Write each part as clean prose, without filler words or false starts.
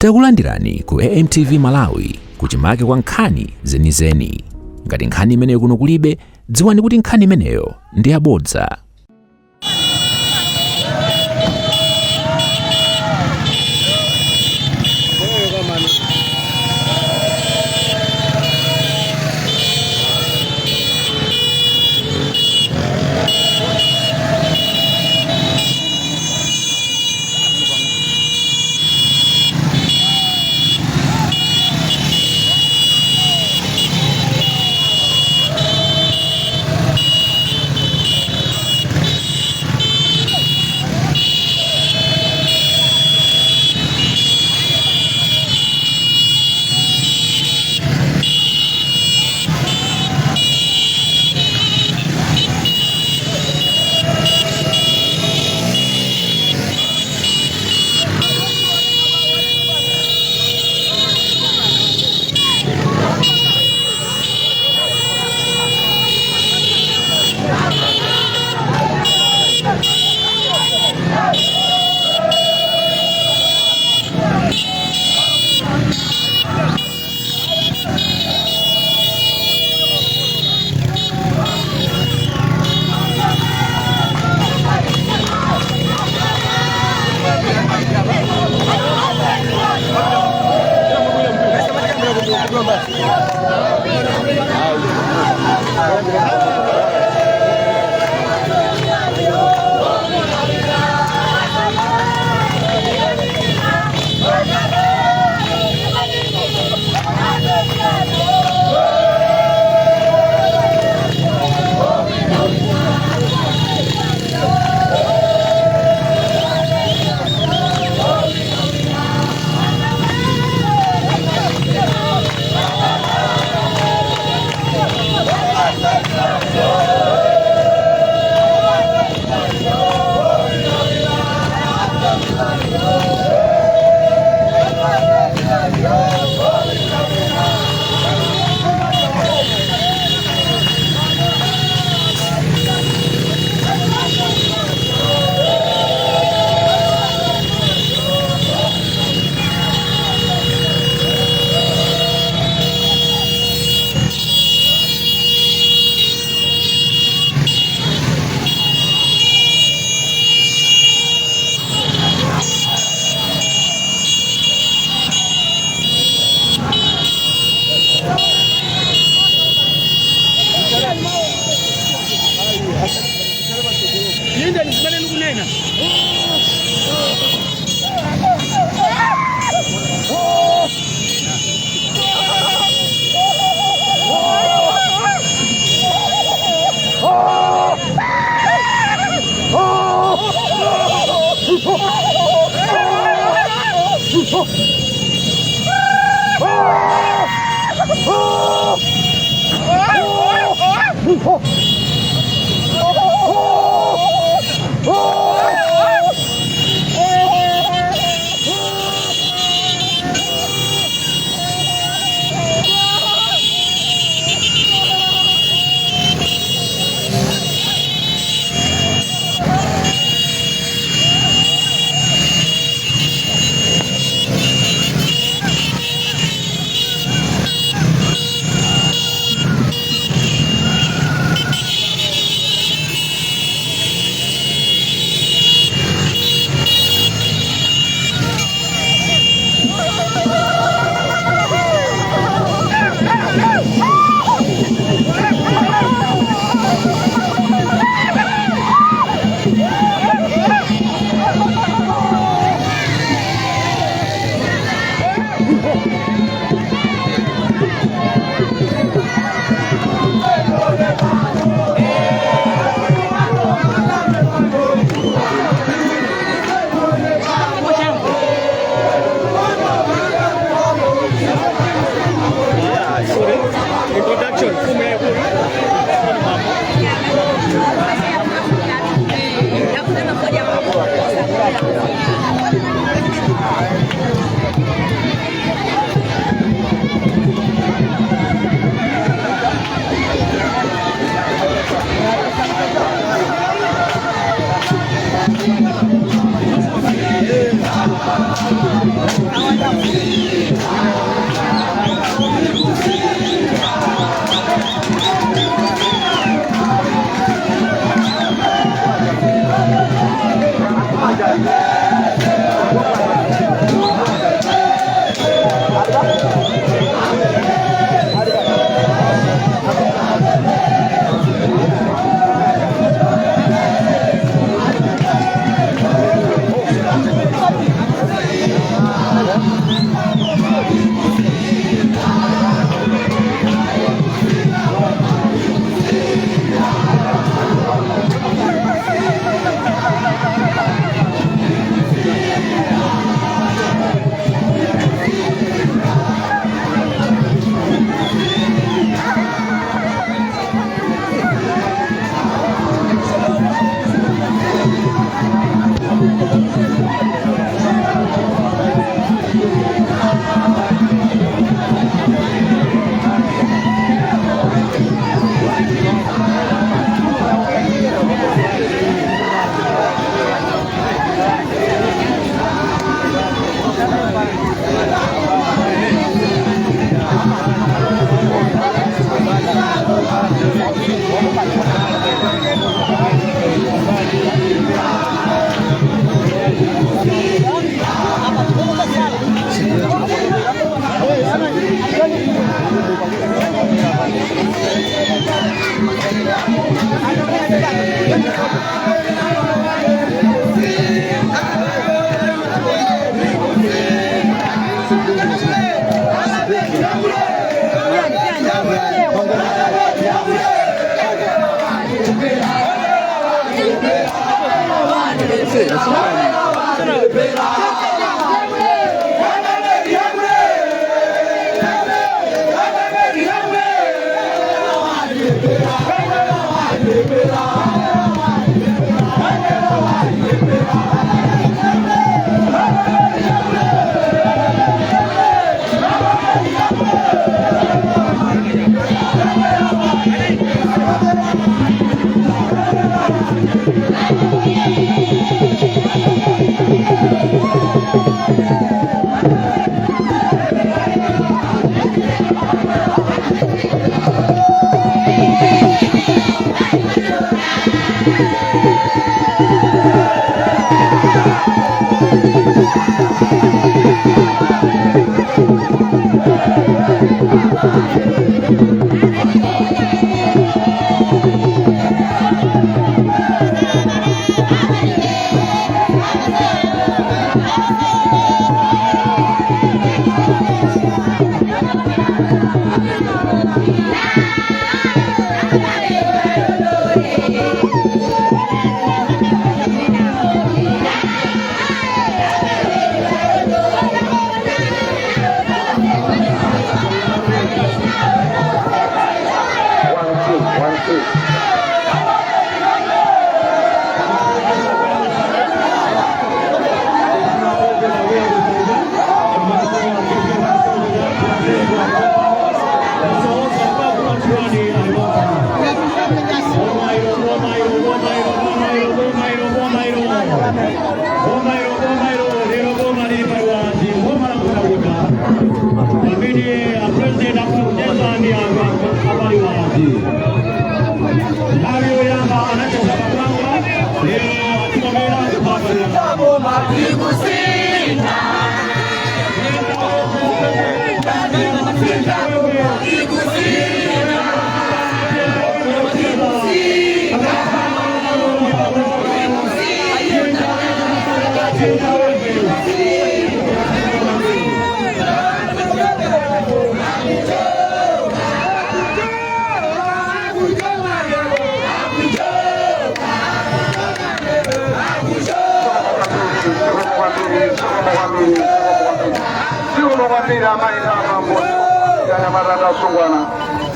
Takulandirani ku AMTV Malawi kuchimake kwa nkhani zenizeni. Ngati nkhani imeneyo kuno kulibe, dziwani kuti nkhani imeneyo ndi yabodza.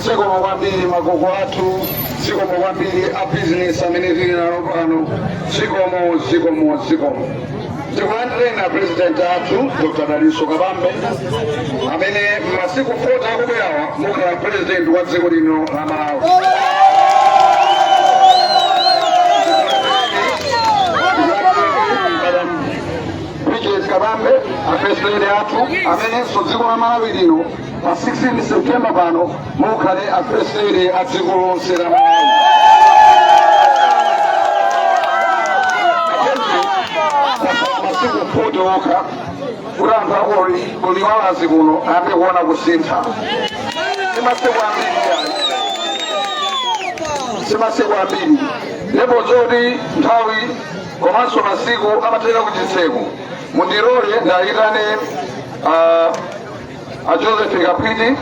Siko mwambili magogo watu, siko mwambili a business amenevili na robano, siko mo. Tukuandre na President atu, Dr. Daliso Kabambe, amene masiku 4 akubeawa, muka President wa ziko lino la Malawi. Kabambe, a President atu, amene so ziko la Malawi lino, pa 16 September bano, mukale a President atziko sera Malawi. Masiku 4 oka, kuramba oli walazi kuno, ambe kuona kusintha. Simasiku ambili. Lebo zodi, nthawi, komanso masiku, amatera kuchiseko. Mundirole, ndaitane, a Joseph Pigapiti,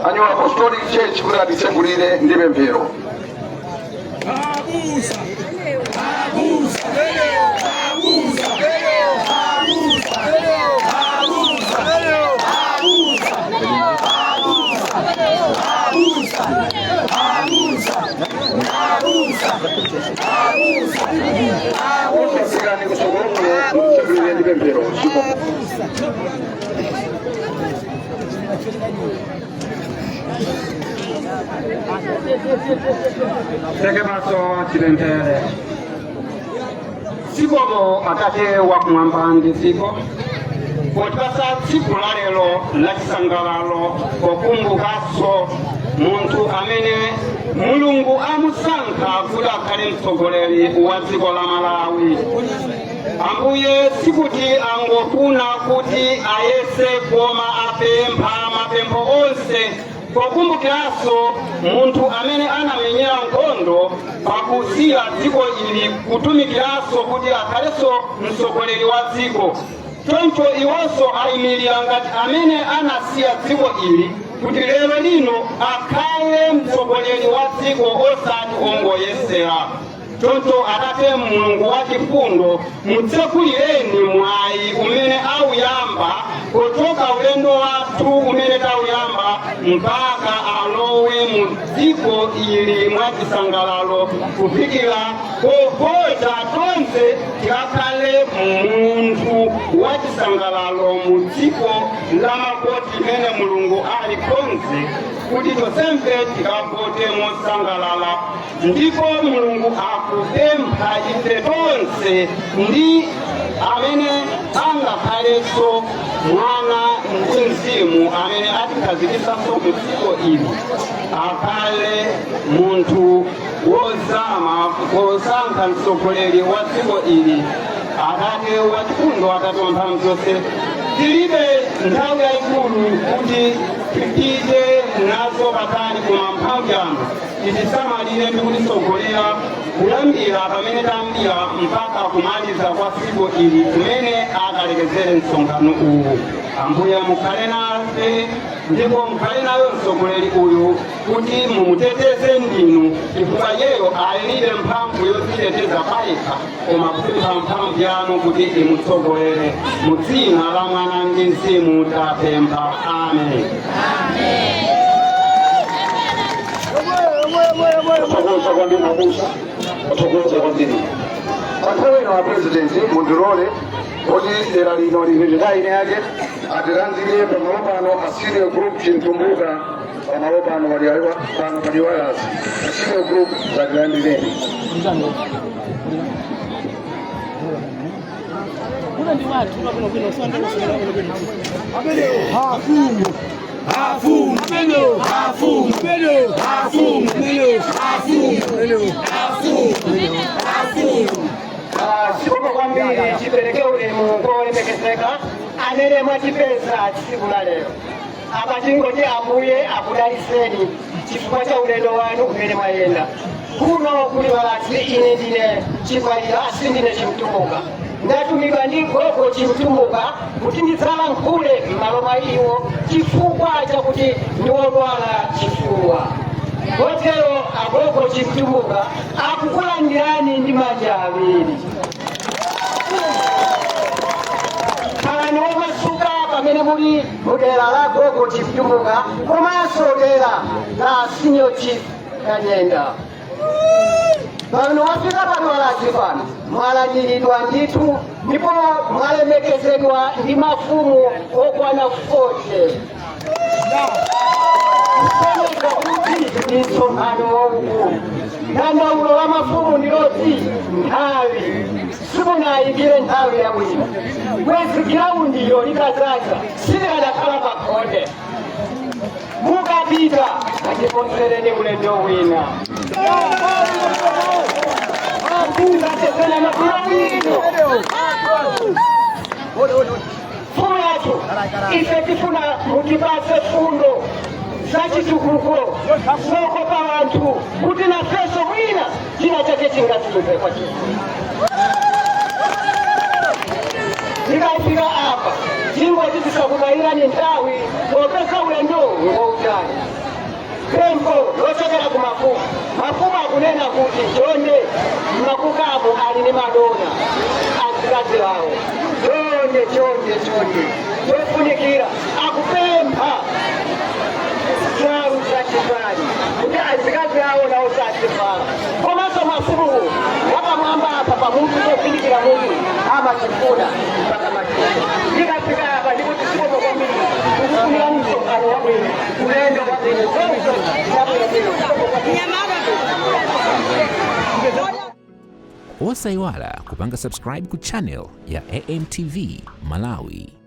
Annual Apostolic Church kuti atitsegulire ndi pemphero. Che passo accidentale? Sikomo atate wa kumwamba ndiziko potipasa tsiku la lero la chisangalalo pokumbukanso munthu amene Mulungu amusankha kuti akhale mtsogoleri wa dziko la Malawi. Ambuye sikuti angofuna kuti ayese koma apempha mapempho onse pokumbukiranso munthu amene anamenyera nkhondo pakusiya dziko ili kutumikiranso kuti akhalenso mtsogoleri wa dziko. Choncho iwonso ayimirira ngati amene anasiya dziko ili kuti lero lino akhale mtsogoleri wa dziko osati ongoyesera. Choncho Atate Mulungu wa chifundo mutsekulireni mwayi umene auyamba kuchoka ulendo wathu umene tauyamba mpaka alowe mu dziko ili mwa chisangalalo kufikira popocha tonse tikakhale munthu wa chisangalalo mu dziko la makoti imene Mulungu ali konse kuti tonse tikapote mosangalala. Ndipo Mulungu akupempha ife tonse ndi amene angakhalenso mwana ndi mzimu amene atikhazikitsanso mu dziko ili akhale munthu wozama posankha mtsogoleri wa dziko ili. Atate wa chifundo, Atate wa mphamvu zonse, tilibe nthawi yayikulu kuti tipite nazo patali koma mphamvu yanu titisamalire ndi kutitsogolera kuyambira pamene tayambira mpaka kumaliza kwa dziko ili kumene akalekezere msonkhano uwu. Ambuye mukhale nafe ndipo mukhale nayo mtsogoleri uyu kuti mumuteteze ndinu chifukwa yeyo alibe mphamvu yodziteteza payekha koma kupempha mphamvu yanu kuti imutsogolere. Mu dzina la Mwana ndi Mzimu tapempha. Amen. Panthawi ino Presidenti mundilole kuti dera lino lipitira ine yake atilandirire pamalo pano a senior group Chintumbuka pamalo pano pano paliwalazi senior group zatilandireni. Sikomo kwambiri chipereke ulemu kolemekezeka amene mwatipeza tsiku la lero. Apa tingoti Ambuye akudaliseni chifukwa cha ulendo wanu umene mwayenda. Kuno kuli Valazi ine ndine Chigwalira asindine Chimtumbuka. Ndatumidwa ndi gogo Chimtumbuka kuti ndidzalankhule m'malo mwa iwo chifukwa chakuti ndiwodwala chifuwa. Kotero agogo Chimtumbuka akukulandirani ndi manja awiri. Khalani omasuka pamene muli mudera la gogo Chimtumbuka komanso dera la senior chief Kanyenda. Pano wafika pano Valazi pano mwalandiridwa ndithu ndipo mwalemekezedwa ndi mafumu okwana 40. Kusemeka kuti ndi msonkhano waukulu. Dandaulo la mafumu ndiloti nthawi simunayikire nthawi yabwino. Bwezi giraundi yo likadzaza silikanakhala pakhonde. Mukapita atiponsereni ulendo wina. Fumu yathu ife tifuna mutipase fundo zachitukuko zokopa wanthu kuti nafenso mwina china chake chingatuluke kwa chifu. Tikafika apa tingoti tisakubayirani nthawi popeza ulendo ngoutali. Pempho lochokera ku mafumu. Mafumu akunena kuti chonde mmakukamo ali ndi madona azikazi awo. Chonde chofunikira akupempha charu chachifali kuti azikazi awo nawo sachifala. Komanso mafumu wakamwamba apa pamuntu chofunikira munthu amachifuna mpaka machifuna. Tikafika apa ndikuti sikomo kwambiri kukufunira msonkhano wabwino ulendo wabwino Osaiwala kupanga subscribe ku channel ya AMTV Malawi.